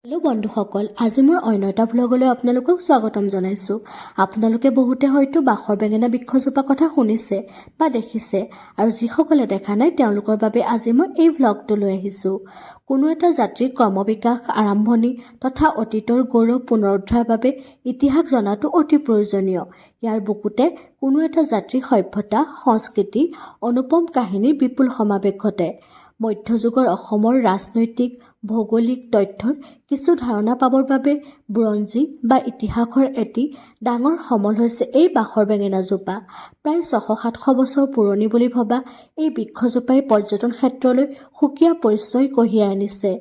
Hello' বন্ধুসকল, আজি মোৰ অন্য এটা ভ্লগলৈ আপোনালোকক স্বাগতম জনাইছোঁ। আপোনালোকে বহুতে হয়তো বাখৰ বেঙেনা বৃক্ষজোপা কথা শুনিছে বা দেখিছে, আৰু যিসকলে দেখা নাই তেওঁলোকৰ বাবে আজি মই এই ভ্লগটো লৈ আহিছোঁ। কোনো এটা জাতিৰ ক্ৰমবিকাশ আৰম্ভণি তথা অতীতৰ গৌৰৱ পুনৰুদ্ধাৰৰ বাবে ইতিহাস জনাটো অতি প্ৰয়োজনীয়। ইয়াৰ বুকুতে কোনো এটা জাতিৰ সভ্যতা, সংস্কৃতি, অনুপম কাহিনীৰ বিপুল সমাৱেশ ঘটে। মধ্যযুগৰ অসমৰ ৰাজনৈতিক ভৌগোলিক তথ্যৰ কিছু ধাৰণা পাবৰ বাবে বুৰঞ্জী বা ইতিহাসৰ এটি ডাঙৰ সমল হৈছে এই বাখৰ বেঙেনাজোপা। প্ৰায় 600-700 বছৰ পুৰণি বুলি ভবা এই বৃক্ষজোপাই পৰ্যটন ক্ষেত্ৰলৈ সুকীয়া পৰিচয় কঢ়িয়াই আনিছে।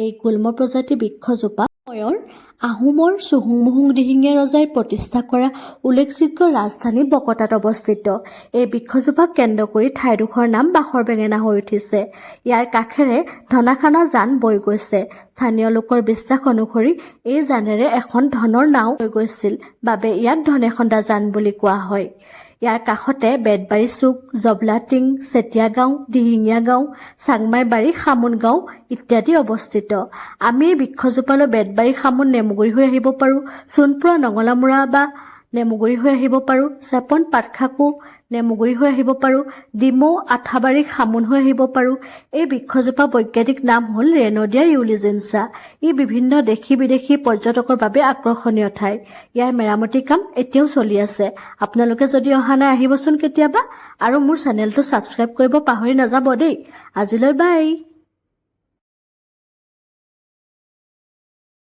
এই গুল্ম প্ৰজাতিৰ বৃক্ষজোপা সময়ৰ আহোমৰ চুহুংমুহুং দিহিঙীয়া ৰজাই প্ৰতিষ্ঠা কৰা উল্লেখযোগ্য ৰাজধানী বকতাত অৱস্থিত। এই বৃক্ষজোপাক কেন্দ্ৰ কৰি ঠাইডোখৰ নাম বাখৰ বেঙেনা হৈ উঠিছে। ইয়াৰ কাষেৰে ধনাখানা জান বৈ গৈছে। স্থানীয় লোকৰ বিশ্বাস অনুসৰি এই জানেৰে এখন ধনৰ নাও হৈ গৈছিল বাবে ইয়াক ধনেখন্দা জান বুলি কোৱা হয়। ইয়াৰ কাষতে বেতবাৰী চুক, জবলাটিং, চেতিয়া গাঁও, দিহিঙীয়া গাঁও, চাংমাই বাৰী, খামুন গাঁও ইত্যাদি অৱস্থিত। আমি এই বৃক্ষজোপালৈ বেতবাৰী, খামুন, নেমুগুৰি হৈ আহিব পাৰোঁ, সোণপুৰা, নঙলামুৰা বা নেমুগুৰি হৈ আহিব পাৰোঁ, চেপন, পাটখাকু, নেমুগুৰি হৈ আহিব পাৰোঁ, ডিমৌ, আঠাবাৰী, খামুন হৈ আহিব পাৰোঁ। এই বৃক্ষজোপা বৈজ্ঞানিক নাম হ'ল ৰেনডিয়া ইউলিজেন্সা। ই বিভিন্ন দেশী বিদেশী পৰ্যটকৰ বাবে আকৰ্ষণীয় ঠাই। ইয়াৰ মেৰামতি কাম এতিয়াও চলি আছে। আপোনালোকে যদি অহা নাই আহিবচোন কেতিয়াবা, আৰু মোৰ চেনেলটো ছাবস্ক্ৰাইব কৰিব পাহৰি নাযাব দেই। আজিলৈ বাই।